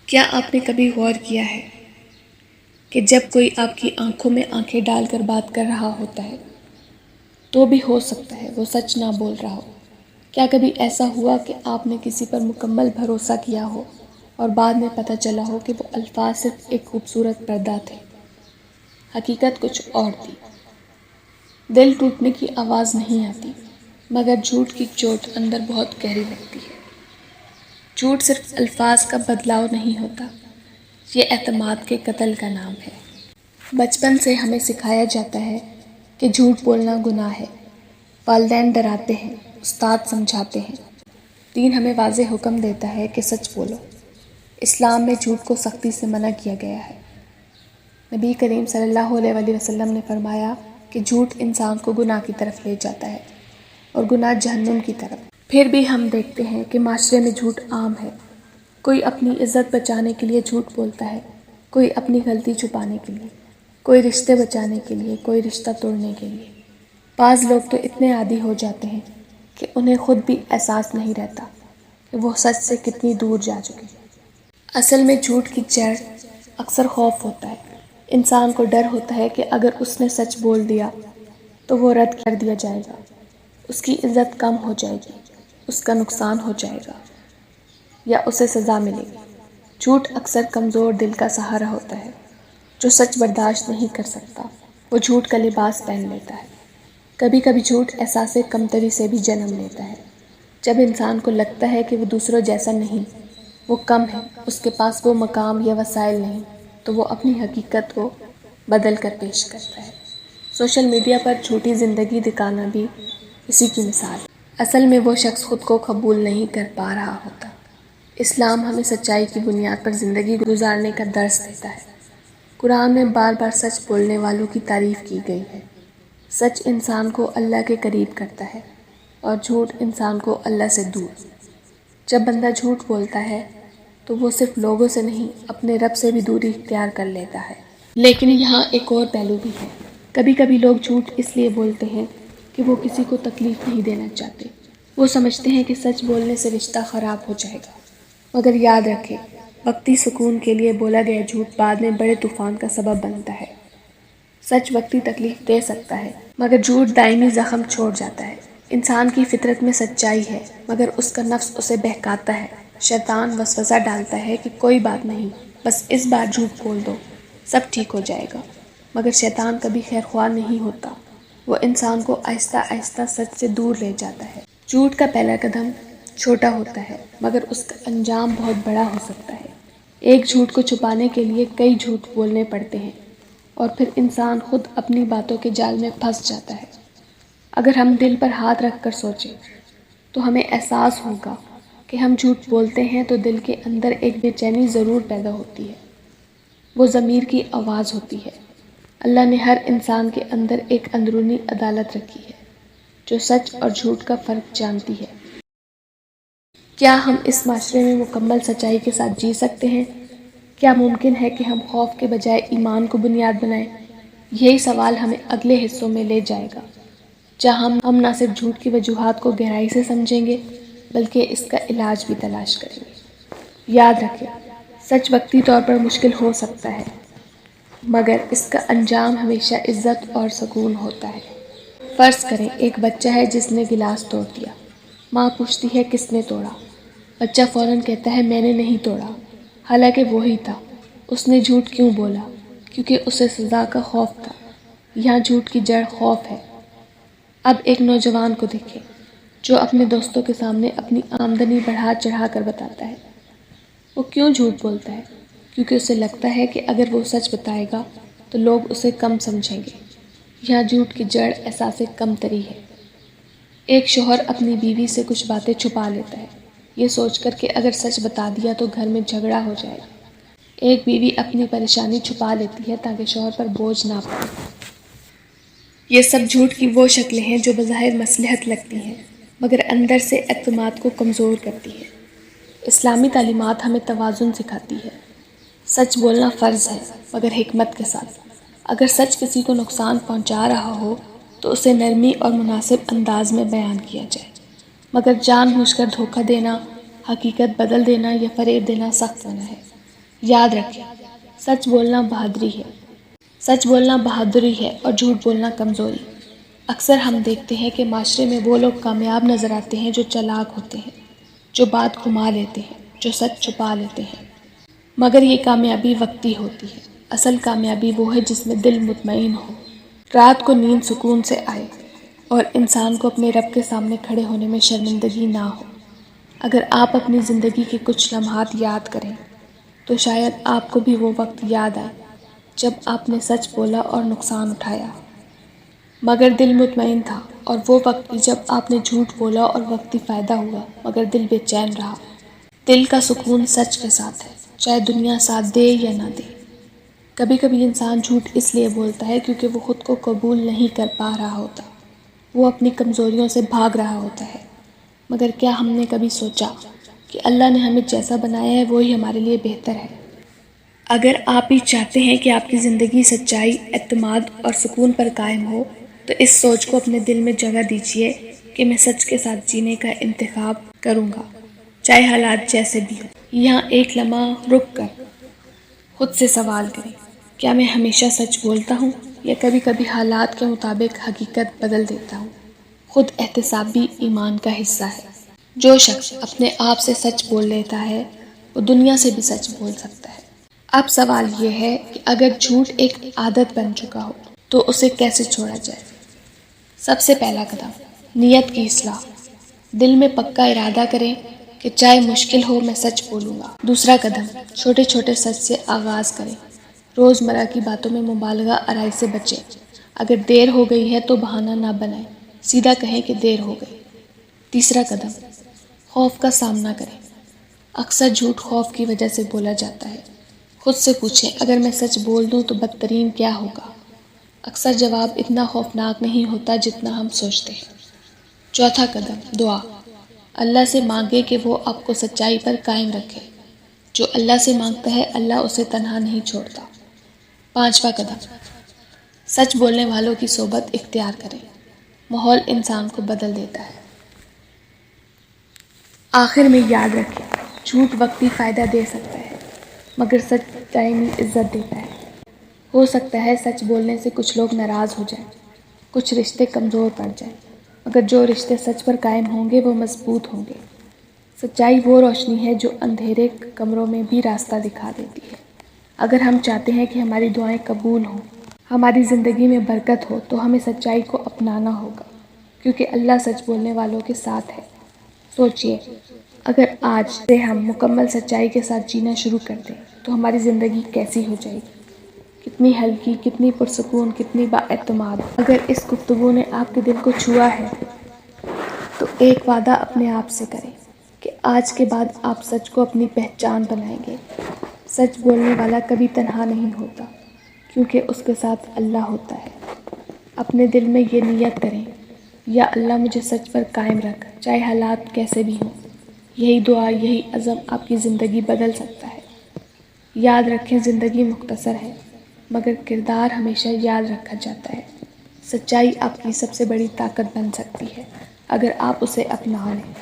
کیا آپ نے کبھی غور کیا ہے کہ جب کوئی آپ کی آنکھوں میں آنکھیں ڈال کر بات کر رہا ہوتا ہے تو بھی ہو سکتا ہے وہ سچ نہ بول رہا ہو؟ کیا کبھی ایسا ہوا کہ آپ نے کسی پر مکمل بھروسہ کیا ہو اور بعد میں پتہ چلا ہو کہ وہ الفاظ صرف ایک خوبصورت پردہ تھے، حقیقت کچھ اور تھی؟ دل ٹوٹنے کی آواز نہیں آتی، مگر جھوٹ کی چوٹ اندر بہت گہری لگتی ہے۔ جھوٹ صرف الفاظ کا بدلاؤ نہیں ہوتا، یہ اعتماد کے قتل کا نام ہے۔ بچپن سے ہمیں سکھایا جاتا ہے کہ جھوٹ بولنا گناہ ہے۔ والدین ڈراتے ہیں، استاد سمجھاتے ہیں، دین ہمیں واضح حکم دیتا ہے کہ سچ بولو۔ اسلام میں جھوٹ کو سختی سے منع کیا گیا ہے۔ نبی کریم صلی اللہ علیہ وآلہ وسلم نے فرمایا کہ جھوٹ انسان کو گناہ کی طرف لے جاتا ہے اور گناہ جہنم کی طرف۔ پھر بھی ہم دیکھتے ہیں کہ معاشرے میں جھوٹ عام ہے۔ کوئی اپنی عزت بچانے کے لیے جھوٹ بولتا ہے، کوئی اپنی غلطی چھپانے کے لیے، کوئی رشتے بچانے کے لیے، کوئی رشتہ توڑنے کے لیے۔ بعض لوگ تو اتنے عادی ہو جاتے ہیں کہ انہیں خود بھی احساس نہیں رہتا کہ وہ سچ سے کتنی دور جا چکے۔ اصل میں جھوٹ کی جڑ اکثر خوف ہوتا ہے۔ انسان کو ڈر ہوتا ہے کہ اگر اس نے سچ بول دیا تو وہ رد کر دیا جائے گا، اس کی عزت کم ہو جائے گی، اس کا نقصان ہو جائے گا یا اسے سزا ملے گی۔ جھوٹ اکثر کمزور دل کا سہارا ہوتا ہے۔ جو سچ برداشت نہیں کر سکتا وہ جھوٹ کا لباس پہن لیتا ہے۔ کبھی کبھی جھوٹ احساس کمتری سے بھی جنم لیتا ہے۔ جب انسان کو لگتا ہے کہ وہ دوسروں جیسا نہیں، وہ کم ہے، اس کے پاس وہ مقام یا وسائل نہیں، تو وہ اپنی حقیقت کو بدل کر پیش کرتا ہے۔ سوشل میڈیا پر جھوٹی زندگی دکھانا بھی اسی کی مثال ہے۔ اصل میں وہ شخص خود کو قبول نہیں کر پا رہا ہوتا۔ اسلام ہمیں سچائی کی بنیاد پر زندگی گزارنے کا درس دیتا ہے۔ قرآن میں بار بار سچ بولنے والوں کی تعریف کی گئی ہے۔ سچ انسان کو اللہ کے قریب کرتا ہے اور جھوٹ انسان کو اللہ سے دور۔ جب بندہ جھوٹ بولتا ہے تو وہ صرف لوگوں سے نہیں، اپنے رب سے بھی دوری اختیار کر لیتا ہے۔ لیکن یہاں ایک اور پہلو بھی ہے۔ کبھی کبھی لوگ جھوٹ اس لیے بولتے ہیں کہ وہ کسی کو تکلیف نہیں دینا چاہتے۔ وہ سمجھتے ہیں کہ سچ بولنے سے رشتہ خراب ہو جائے گا۔ مگر یاد رکھیں، وقتی سکون کے لیے بولا گیا جھوٹ بعد میں بڑے طوفان کا سبب بنتا ہے۔ سچ وقتی تکلیف دے سکتا ہے، مگر جھوٹ دائمی زخم چھوڑ جاتا ہے۔ انسان کی فطرت میں سچائی ہے، مگر اس کا نفس اسے بہکاتا ہے۔ شیطان وسوسہ ڈالتا ہے کہ کوئی بات نہیں، بس اس بار جھوٹ بول دو، سب ٹھیک ہو جائے گا۔ مگر شیطان کبھی خیر خواہ نہیں ہوتا، وہ انسان کو آہستہ آہستہ سچ سے دور لے جاتا ہے۔ جھوٹ کا پہلا قدم چھوٹا ہوتا ہے، مگر اس کا انجام بہت بڑا ہو سکتا ہے۔ ایک جھوٹ کو چھپانے کے لیے کئی جھوٹ بولنے پڑتے ہیں اور پھر انسان خود اپنی باتوں کے جال میں پھنس جاتا ہے۔ اگر ہم دل پر ہاتھ رکھ کر سوچیں تو ہمیں احساس ہوگا کہ ہم جھوٹ بولتے ہیں تو دل کے اندر ایک بے چینی ضرور پیدا ہوتی ہے۔ وہ ضمیر کی آواز ہوتی ہے۔ اللہ نے ہر انسان کے اندر ایک اندرونی عدالت رکھی ہے جو سچ اور جھوٹ کا فرق جانتی ہے۔ کیا ہم اس معاشرے میں مکمل سچائی کے ساتھ جی سکتے ہیں؟ کیا ممکن ہے کہ ہم خوف کے بجائے ایمان کو بنیاد بنائیں؟ یہی سوال ہمیں اگلے حصوں میں لے جائے گا، جہاں ہم نہ صرف جھوٹ کی وجوہات کو گہرائی سے سمجھیں گے بلکہ اس کا علاج بھی تلاش کریں گے۔ یاد رکھیں، سچ وقتی طور پر مشکل ہو سکتا ہے، مگر اس کا انجام ہمیشہ عزت اور سکون ہوتا ہے۔ فرض کریں ایک بچہ ہے جس نے گلاس توڑ دیا۔ ماں پوچھتی ہے کس نے توڑا؟ بچہ فوراً کہتا ہے میں نے نہیں توڑا، حالانکہ وہی تھا۔ اس نے جھوٹ کیوں بولا؟ کیونکہ اسے سزا کا خوف تھا۔ یہاں جھوٹ کی جڑ خوف ہے۔ اب ایک نوجوان کو دیکھیں جو اپنے دوستوں کے سامنے اپنی آمدنی بڑھا چڑھا کر بتاتا ہے۔ وہ کیوں جھوٹ بولتا ہے؟ کیونکہ اسے لگتا ہے کہ اگر وہ سچ بتائے گا تو لوگ اسے کم سمجھیں گے۔ یہاں جھوٹ کی جڑ احساس کمتری ہے۔ ایک شوہر اپنی بیوی سے کچھ باتیں چھپا لیتا ہے، یہ سوچ کر کہ اگر سچ بتا دیا تو گھر میں جھگڑا ہو جائے گا۔ ایک بیوی اپنی پریشانی چھپا لیتی ہے تاکہ شوہر پر بوجھ نہ پڑے۔ یہ سب جھوٹ کی وہ شکلیں ہیں جو بظاہر مصلحت لگتی ہیں، مگر اندر سے اعتماد کو کمزور کرتی ہے۔ اسلامی تعلیمات ہمیں توازن سکھاتی ہے۔ سچ بولنا فرض ہے، مگر حکمت کے ساتھ۔ اگر سچ کسی کو نقصان پہنچا رہا ہو تو اسے نرمی اور مناسب انداز میں بیان کیا جائے، مگر جان بوجھ کر دھوکہ دینا، حقیقت بدل دینا یا فریب دینا سخت منع ہے۔ یاد رکھیں، سچ بولنا بہادری ہے، سچ بولنا بہادری ہے اور جھوٹ بولنا کمزوری۔ اکثر ہم دیکھتے ہیں کہ معاشرے میں وہ لوگ کامیاب نظر آتے ہیں جو چالاک ہوتے ہیں، جو بات گھما لیتے ہیں، جو سچ چھپا لیتے ہیں، مگر یہ کامیابی وقتی ہوتی ہے۔ اصل کامیابی وہ ہے جس میں دل مطمئن ہو، رات کو نیند سکون سے آئے اور انسان کو اپنے رب کے سامنے کھڑے ہونے میں شرمندگی نہ ہو۔ اگر آپ اپنی زندگی کے کچھ لمحات یاد کریں تو شاید آپ کو بھی وہ وقت یاد آئے جب آپ نے سچ بولا اور نقصان اٹھایا، مگر دل مطمئن تھا، اور وہ وقت بھی جب آپ نے جھوٹ بولا اور وقتی فائدہ ہوا مگر دل بے چین رہا۔ دل کا سکون سچ کے ساتھ ہے، چاہے دنیا ساتھ دے یا نہ دے۔ کبھی کبھی انسان جھوٹ اس لیے بولتا ہے کیونکہ وہ خود کو قبول نہیں کر پا رہا ہوتا، وہ اپنی کمزوریوں سے بھاگ رہا ہوتا ہے۔ مگر کیا ہم نے کبھی سوچا کہ اللہ نے ہمیں جیسا بنایا ہے وہی ہمارے لیے بہتر ہے؟ اگر آپ بھی چاہتے ہیں کہ آپ کی زندگی سچائی، اعتماد اور سکون پر قائم ہو تو اس سوچ کو اپنے دل میں جگہ دیجیے کہ میں سچ کے ساتھ جینے کا انتخاب کروں گا، چاہے حالات جیسے بھی ہوں۔ یہاں ایک لمحہ رک کر خود سے سوال کریں، کیا میں ہمیشہ سچ بولتا ہوں یا کبھی کبھی حالات کے مطابق حقیقت بدل دیتا ہوں؟ خود احتساب بھی ایمان کا حصہ ہے۔ جو شخص اپنے آپ سے سچ بول لیتا ہے وہ دنیا سے بھی سچ بول سکتا ہے۔ اب سوال یہ ہے کہ اگر جھوٹ ایک عادت بن چکا ہو تو اسے کیسے چھوڑا جائے؟ سب سے پہلا قدم، نیت کی اصلاح۔ دل میں پکا ارادہ کریں کہ چاہے مشکل ہو میں سچ بولوں گا۔ دوسرا قدم، چھوٹے چھوٹے سچ سے آغاز کریں۔ روزمرہ کی باتوں میں مبالغہ آرائی سے بچیں۔ اگر دیر ہو گئی ہے تو بہانہ نہ بنائیں، سیدھا کہیں کہ دیر ہو گئی۔ تیسرا قدم، خوف کا سامنا کریں۔ اکثر جھوٹ خوف کی وجہ سے بولا جاتا ہے۔ خود سے پوچھیں، اگر میں سچ بول دوں تو بدترین کیا ہوگا؟ اکثر جواب اتنا خوفناک نہیں ہوتا جتنا ہم سوچتے ہیں۔ چوتھا قدم، دعا۔ اللہ سے مانگے کہ وہ آپ کو سچائی پر قائم رکھے۔ جو اللہ سے مانگتا ہے اللہ اسے تنہا نہیں چھوڑتا۔ پانچواں قدم، سچ بولنے والوں کی صحبت اختیار کریں۔ ماحول انسان کو بدل دیتا ہے۔ آخر میں یاد رکھیں، جھوٹ وقتی فائدہ دے سکتا ہے مگر سچ دائمی عزت دیتا ہے۔ ہو سکتا ہے سچ بولنے سے کچھ لوگ ناراض ہو جائیں، کچھ رشتے کمزور پڑ جائیں، مگر جو رشتے سچ پر قائم ہوں گے وہ مضبوط ہوں گے۔ سچائی وہ روشنی ہے جو اندھیرے کمروں میں بھی راستہ دکھا دیتی ہے۔ اگر ہم چاہتے ہیں کہ ہماری دعائیں قبول ہوں، ہماری زندگی میں برکت ہو، تو ہمیں سچائی کو اپنانا ہوگا، کیونکہ اللہ سچ بولنے والوں کے ساتھ ہے۔ سوچئے، اگر آج سے ہم مکمل سچائی کے ساتھ جینا شروع کر دیں تو ہماری زندگی کیسی ہو جائے گی؟ کتنی ہلکی، کتنی پرسکون، کتنی بااعتماد۔ اگر اس گفتگو نے آپ کے دل کو چھوا ہے تو ایک وعدہ اپنے آپ سے کریں کہ آج کے بعد آپ سچ کو اپنی پہچان بنائیں گے۔ سچ بولنے والا کبھی تنہا نہیں ہوتا کیونکہ اس کے ساتھ اللہ ہوتا ہے۔ اپنے دل میں یہ نیت کریں، یا اللہ مجھے سچ پر قائم رکھ، چاہے حالات کیسے بھی ہوں۔ یہی دعا، یہی عزم آپ کی زندگی بدل سکتا ہے۔ یاد رکھیں، زندگی مختصر ہے مگر کردار ہمیشہ یاد رکھا جاتا ہے۔ سچائی آپ کی سب سے بڑی طاقت بن سکتی ہے اگر آپ اسے اپنا لیں۔